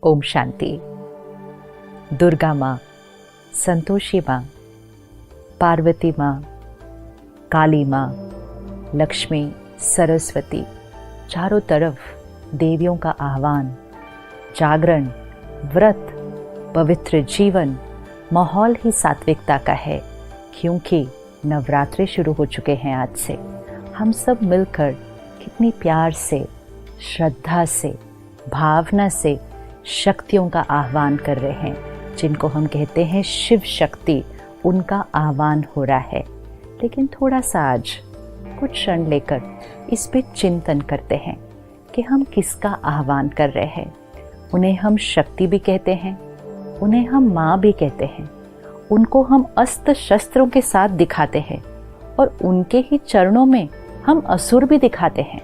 ओम शांति। दुर्गा माँ, संतोषी माँ, पार्वती माँ, काली माँ, लक्ष्मी, सरस्वती, चारों तरफ देवियों का आह्वान, जागरण, व्रत, पवित्र जीवन, माहौल ही सात्विकता का है। क्योंकि नवरात्रि शुरू हो चुके हैं आज से। हम सब मिलकर कितनी प्यार से, श्रद्धा से, भावना से शक्तियों का आह्वान कर रहे हैं, जिनको हम कहते हैं शिव शक्ति। उनका आह्वान हो रहा है। लेकिन थोड़ा सा आज कुछ क्षण लेकर इस पे चिंतन करते हैं कि हम किसका आह्वान कर रहे हैं। उन्हें हम शक्ति भी कहते हैं, उन्हें हम माँ भी कहते हैं, उनको हम अस्त्र शस्त्रों के साथ दिखाते हैं और उनके ही चरणों में हम असुर भी दिखाते हैं।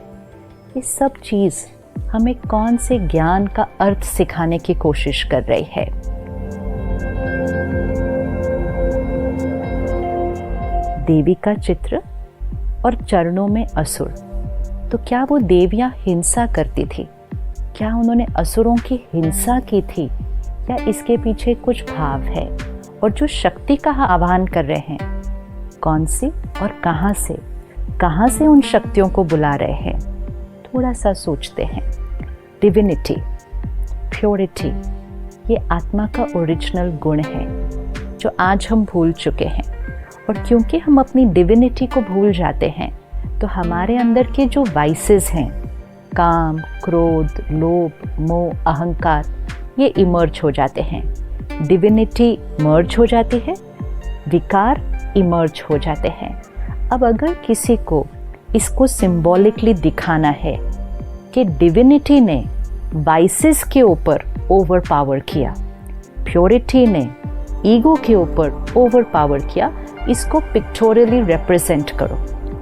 ये सब चीज़ हमें कौन से ज्ञान का अर्थ सिखाने की कोशिश कर रही है। देवी का चित्र और चरणों में असुर। तो क्या वो देवियां हिंसा करती थी? क्या उन्होंने असुरों की हिंसा की थी, या इसके पीछे कुछ भाव है? और जो शक्ति का आह्वान कर रहे हैं, कौन सी और कहाँ से उन शक्तियों को बुला रहे हैं? थोड़ा सा सोचते हैं। डिविनिटी, प्योरिटी, ये आत्मा का ओरिजिनल गुण है जो आज हम भूल चुके हैं। और क्योंकि हम अपनी डिविनिटी को भूल जाते हैं, तो हमारे अंदर के जो वाइसेस हैं, काम, क्रोध, लोभ, मोह, अहंकार, ये इमर्ज हो जाते हैं। डिविनिटी मर्ज हो जाती है, विकार इमर्ज हो जाते हैं। अब अगर किसी को इसको सिंबॉलिकली दिखाना है कि डिविनिटी ने वाइसेस के ऊपर ओवर पावर किया, प्योरिटी ने ईगो के ऊपर ओवर पावर किया, इसको पिक्टोरियली रिप्रेजेंट करो,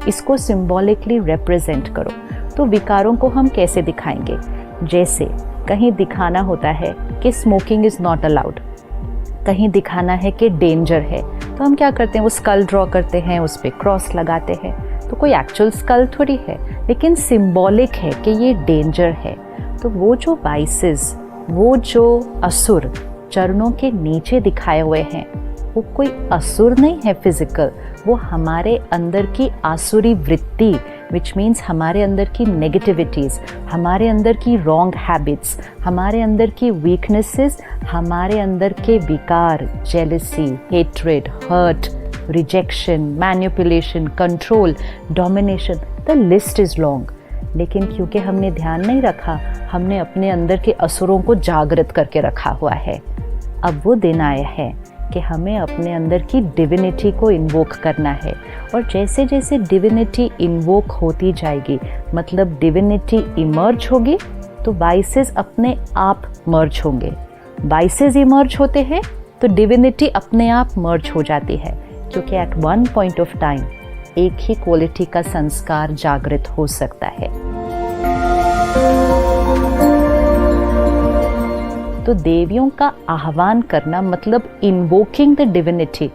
इसको सिंबॉलिकली रिप्रेजेंट करो। तो विकारों को हम कैसे दिखाएंगे? जैसे कहीं दिखाना होता है कि स्मोकिंग इज़ नॉट अलाउड, कहीं दिखाना है कि डेंजर है, तो हम क्या करते हैं? वो स्कल ड्रॉ करते हैं, उस पर क्रॉस लगाते हैं। तो कोई एक्चुअल स्कल थोड़ी है, लेकिन सिंबॉलिक है कि ये डेंजर है। तो वो जो वाइसेस, वो जो असुर चरणों के नीचे दिखाए हुए हैं, वो कोई असुर नहीं है फिजिकल, वो हमारे अंदर की आसुरी वृत्ति, विच मीन्स हमारे अंदर की नेगेटिविटीज़, हमारे अंदर की रॉन्ग हैबिट्स, हमारे अंदर की वीकनेसेस, हमारे अंदर के विकार, jealousy, hatred, hurt, rejection, manipulation, control, domination, the list is long. लेकिन क्योंकि हमने ध्यान नहीं रखा, हमने अपने अंदर के असुरों को जागृत करके रखा हुआ है। अब वो दिन आया है कि हमें अपने अंदर की डिविनिटी को इन्वोक करना है। और जैसे जैसे डिविनिटी इन्वोक होती जाएगी, मतलब डिविनिटी इमर्ज होगी, तो वाइसेस अपने आप मर्ज होंगे। वाइसेस इमर्ज होते हैं तो डिविनिटी अपने आप मर्ज हो जाती है, क्योंकि at one point of time एक ही क्वालिटी का संस्कार जागृत हो सकता है। तो देवियों का आह्वान करना मतलब इन्वोकिंग द डिविनिटी।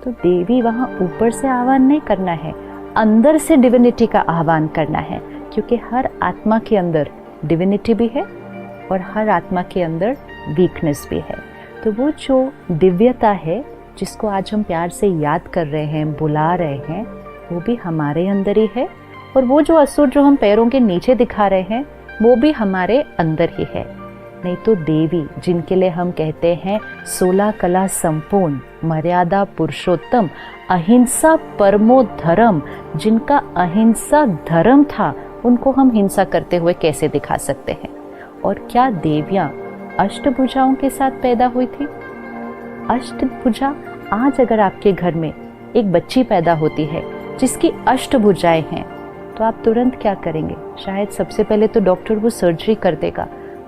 तो देवी वहाँ ऊपर से आह्वान नहीं करना है, अंदर से डिविनिटी का आह्वान करना है, क्योंकि हर आत्मा के अंदर डिविनिटी भी है और हर आत्मा के अंदर वीकनेस भी है। तो वो जो दिव्यता है, जिसको आज हम प्यार से याद कर रहे हैं, बुला रहे हैं, वो भी हमारे अंदर ही है। और वो जो असुर जो हम पैरों के नीचे दिखा रहे हैं, वो भी हमारे अंदर ही है। नहीं तो देवी, जिनके लिए हम कहते हैं 16 कला संपूर्ण, मर्यादा पुरुषोत्तम, अहिंसा परमो धर्म, जिनका अहिंसा धर्म था, उनको हम हिंसा करते हुए कैसे दिखा सकते हैं? और क्या देवियां अष्टभुजाओं के साथ पैदा हुई थी? अष्टभुजा, आज अगर आपके घर में एक बच्ची पैदा होती है जिसकी अष्टभुजाएं हैं, तो आप तुरंत क्या करेंगे? शायद सबसे पहले तो डॉक्टर वो सर्जरी कर देगा,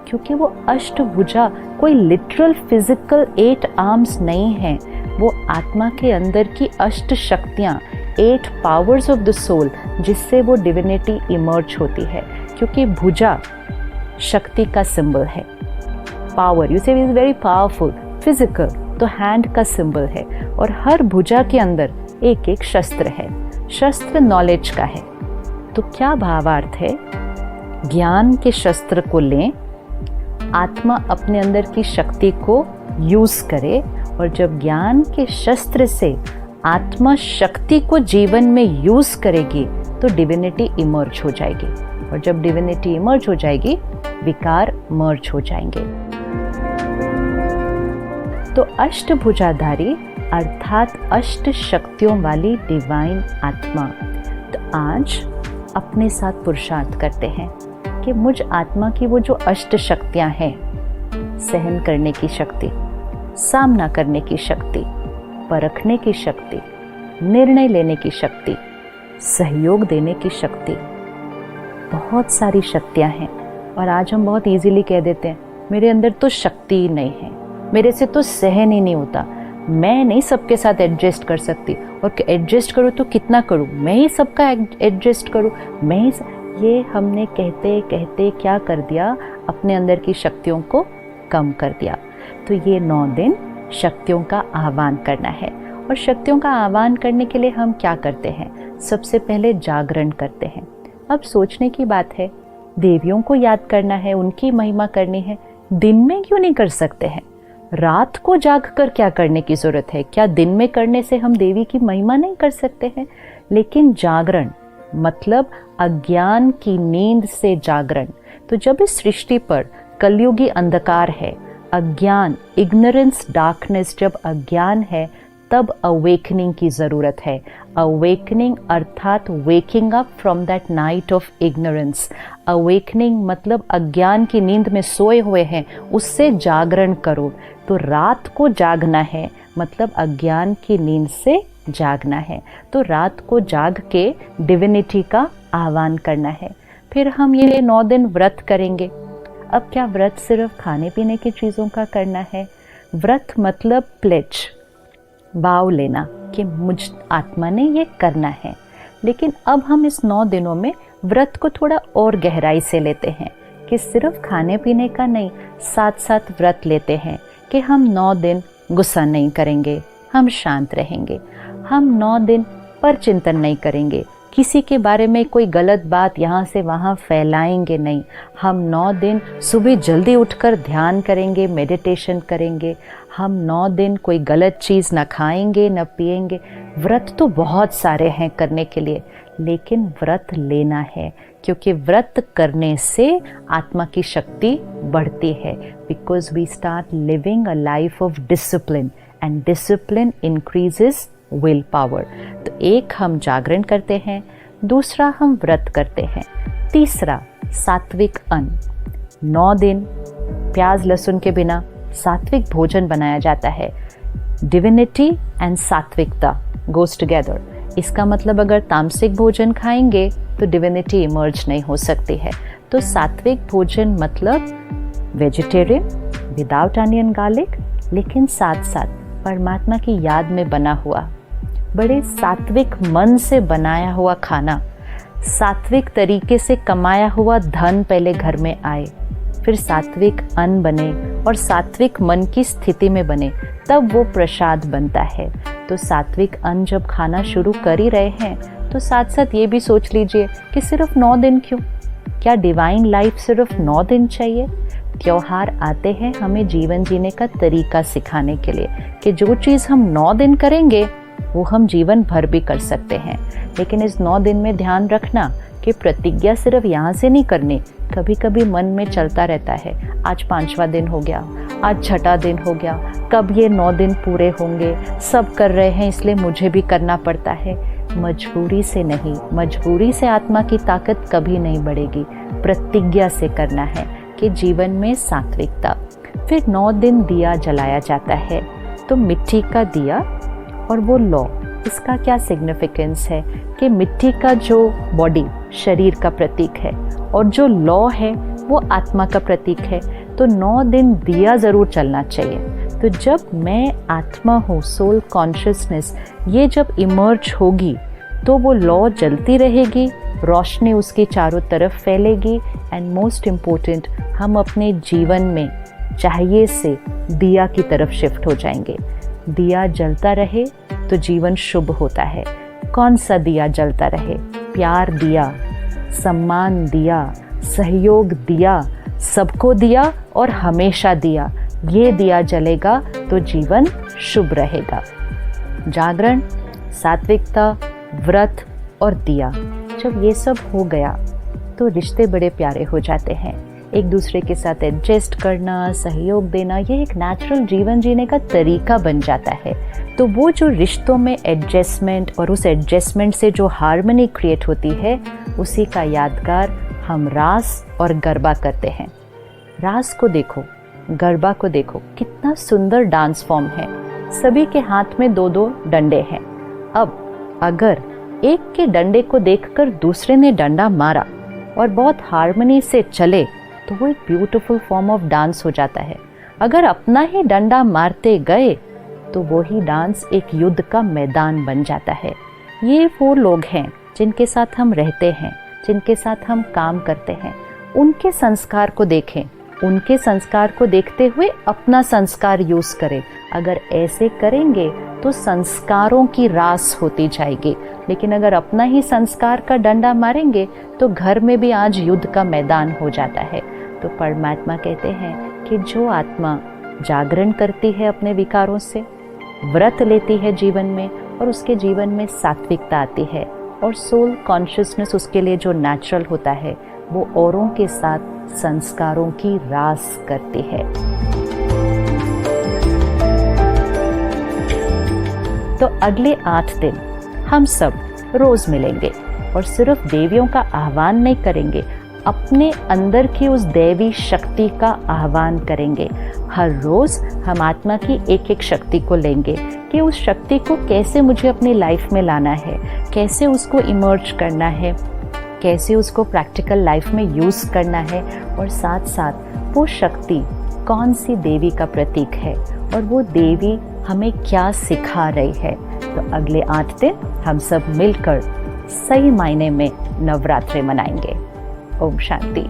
क्योंकि वो अष्टभुजा कोई लिटरल फिजिकल 8 आर्म्स नहीं है। वो आत्मा के अंदर की अष्ट शक्तियाँ, 8 पावर्स ऑफ द सोल, जिससे वो डिविनिटी इमर्ज होती है। क्योंकि भुजा शक्ति का सिंबल है, पावर, यू से इज वेरी पावरफुल, फिजिकल तो हैंड का सिंबल है। और हर भुजा के अंदर एक एक शस्त्र है, शस्त्र नॉलेज का है। तो क्या भावार्थ है? ज्ञान के शस्त्र को लें, आत्मा अपने अंदर की शक्ति को यूज करे, और जब ज्ञान के शस्त्र से आत्मा शक्ति को जीवन में यूज करेगी तो डिविनिटी इमर्ज हो जाएगी, और जब डिविनिटी इमर्ज हो जाएगी विकार मर्ज हो जाएंगे। तो अष्टभुजाधारी अर्थात अष्ट शक्तियों वाली डिवाइन आत्मा, तो आज अपने साथ पुरुषार्थ करते हैं कि मुझ आत्मा की वो जो अष्ट शक्तियां हैं, सहन करने की शक्ति, सामना करने की शक्ति, परखने की शक्ति, निर्णय लेने की शक्ति, सहयोग देने की शक्ति, बहुत सारी शक्तियां हैं। और आज हम बहुत इजीली कह देते हैं मेरे अंदर तो शक्ति ही नहीं है, मेरे से तो सहन ही नहीं होता, मैं नहीं सबके साथ एडजस्ट कर सकती, और एडजस्ट करूँ तो कितना करूँ, मैं ही सबका एडजस्ट करूँ, मैं ही ये हमने कहते कहते क्या कर दिया, अपने अंदर की शक्तियों को कम कर दिया। तो ये 9 दिन शक्तियों का आह्वान करना है। और शक्तियों का आह्वान करने के लिए हम क्या करते हैं? सबसे पहले जागरण करते हैं। अब सोचने की बात है, देवियों को याद करना है, उनकी महिमा करनी है, दिन में क्यों नहीं कर सकते हैं? रात को जाग कर क्या करने की ज़रूरत है? क्या दिन में करने से हम देवी की महिमा नहीं कर सकते हैं? लेकिन जागरण मतलब अज्ञान की नींद से जागरण। तो जब इस सृष्टि पर कलयुगी अंधकार है, अज्ञान, इग्नोरेंस, डार्कनेस, जब अज्ञान है तब अवेकनिंग की ज़रूरत है। अवेकनिंग अर्थात waking up from that night of ignorance. Awakening मतलब अज्ञान की नींद में सोए हुए हैं, उससे जागरण करो। तो रात को जागना है मतलब अज्ञान की नींद से जागना है। तो रात को जाग के डिविनिटी का आह्वान करना है। फिर हम ये 9 दिन व्रत करेंगे। अब क्या व्रत सिर्फ खाने पीने की चीज़ों का करना है? व्रत मतलब प्लेज, भाव लेना कि मुझ आत्मा ने ये करना है। लेकिन अब हम इस 9 दिनों में व्रत को थोड़ा और गहराई से लेते हैं कि सिर्फ खाने पीने का नहीं, साथ साथ व्रत लेते हैं कि हम 9 दिन गुस्सा नहीं करेंगे, हम शांत रहेंगे, हम 9 दिन पर चिंतन नहीं करेंगे, किसी के बारे में कोई गलत बात यहाँ से वहाँ फैलाएंगे नहीं, हम 9 दिन सुबह जल्दी उठकर ध्यान करेंगे, मेडिटेशन करेंगे, हम 9 दिन कोई गलत चीज़ न खाएंगे न पिएंगे। व्रत तो बहुत सारे हैं करने के लिए, लेकिन व्रत लेना है क्योंकि व्रत करने से आत्मा की शक्ति बढ़ती है। Because we start living a life of discipline and discipline increases will power. तो एक हम जागरण करते हैं, दूसरा हम व्रत करते हैं, तीसरा सात्विक अन्न। 9 दिन प्याज लहसुन के बिना सात्विक भोजन बनाया जाता है। डिविनिटी एंड सात्विकता गोज टुगेदर। इसका मतलब अगर तामसिक भोजन खाएंगे तो डिविनिटी इमर्ज नहीं हो सकती है। तो सात्विक भोजन मतलब वेजिटेरियन विदाउट अनियन गार्लिक, लेकिन साथ साथ परमात्मा की याद में बना हुआ, बड़े सात्विक मन से बनाया हुआ खाना, सात्विक तरीके से कमाया हुआ धन पहले घर में आए, फिर सात्विक अन्न बने और सात्विक मन की स्थिति में बने, तब वो प्रसाद बनता है। तो सात्विक अन्न जब खाना शुरू कर ही रहे हैं तो साथ साथ ये भी सोच लीजिए कि सिर्फ 9 दिन क्यों? क्या डिवाइन लाइफ सिर्फ 9 दिन चाहिए? त्योहार आते हैं हमें जीवन जीने का तरीका सिखाने के लिए कि जो चीज़ हम 9 दिन करेंगे वो हम जीवन भर भी कर सकते हैं। लेकिन इस 9 दिन में ध्यान रखना कि प्रतिज्ञा सिर्फ यहाँ से नहीं करनी। कभी कभी मन में चलता रहता है, आज 5वां दिन हो गया, आज 6ठा दिन हो गया, कब ये 9 दिन पूरे होंगे, सब कर रहे हैं इसलिए मुझे भी करना पड़ता है। मजबूरी से नहीं, मजबूरी से आत्मा की ताकत कभी नहीं बढ़ेगी। प्रतिज्ञा से करना है कि जीवन में सात्विकता। फिर 9 दिन दिया जलाया जाता है। तो मिट्टी का दिया और वो लौ, इसका क्या सिग्निफिकेंस है कि मिट्टी का जो बॉडी शरीर का प्रतीक है और जो लौ है वो आत्मा का प्रतीक है। तो 9 दिन दिया ज़रूर चलना चाहिए। तो जब मैं आत्मा हूँ, सोल कॉन्शियसनेस, ये जब इमर्ज होगी तो वो लौ जलती रहेगी, रोशनी उसकी चारों तरफ फैलेगी। एंड मोस्ट इम्पोर्टेंट, हम अपने जीवन में चाहिए से दिया की तरफ शिफ्ट हो जाएंगे। दिया जलता रहे तो जीवन शुभ होता है। कौन सा दिया जलता रहे? प्यार दिया, सम्मान दिया, सहयोग दिया, सबको दिया और हमेशा दिया, ये दिया जलेगा तो जीवन शुभ रहेगा। जागरण, सात्विकता, व्रत और दिया, जब ये सब हो गया तो रिश्ते बड़े प्यारे हो जाते हैं। एक दूसरे के साथ एडजस्ट करना, सहयोग देना, ये एक नेचुरल जीवन जीने का तरीका बन जाता है। तो वो जो रिश्तों में एडजस्टमेंट और उस एडजस्टमेंट से जो हार्मनी क्रिएट होती है, उसी का यादगार हम रास और गरबा करते हैं। रास को देखो, गरबा को देखो, कितना सुंदर डांस फॉर्म है। सभी के हाथ में 2-2 डंडे हैं। अब अगर एक के डंडे को देखकर दूसरे ने डंडा मारा और बहुत हार्मनी से चले तो वो एक ब्यूटीफुल फॉर्म ऑफ डांस हो जाता है। अगर अपना ही डंडा मारते गए तो वो ही डांस एक युद्ध का मैदान बन जाता है। ये वो लोग हैं जिनके साथ हम रहते हैं, जिनके साथ हम काम करते हैं। उनके संस्कार को देखें, उनके संस्कार को देखते हुए अपना संस्कार यूज़ करें। अगर ऐसे करेंगे तो संस्कारों की रास होती जाएगी। लेकिन अगर अपना ही संस्कार का डंडा मारेंगे तो घर में भी आज युद्ध का मैदान हो जाता है। तो परमात्मा कहते हैं कि जो आत्मा जागरण करती है अपने विकारों से, व्रत लेती है जीवन में और उसके जीवन में सात्विकता आती है और सोल कॉन्शियसनेस उसके लिए जो नेचुरल होता है, वो औरों के साथ संस्कारों की रास करती है। तो अगले 8 दिन हम सब रोज मिलेंगे और सिर्फ देवियों का आह्वान नहीं करेंगे, अपने अंदर की उस दैवी शक्ति का आह्वान करेंगे। हर रोज हम आत्मा की एक एक शक्ति को लेंगे कि उस शक्ति को कैसे मुझे अपनी लाइफ में लाना है, कैसे उसको इमर्ज करना है, कैसे उसको प्रैक्टिकल लाइफ में यूज़ करना है, और साथ साथ वो शक्ति कौन सी देवी का प्रतीक है और वो देवी हमें क्या सिखा रही है। तो अगले 8 दिन हम सब मिलकर सही मायने में नवरात्रि मनाएंगे। ओम शांति।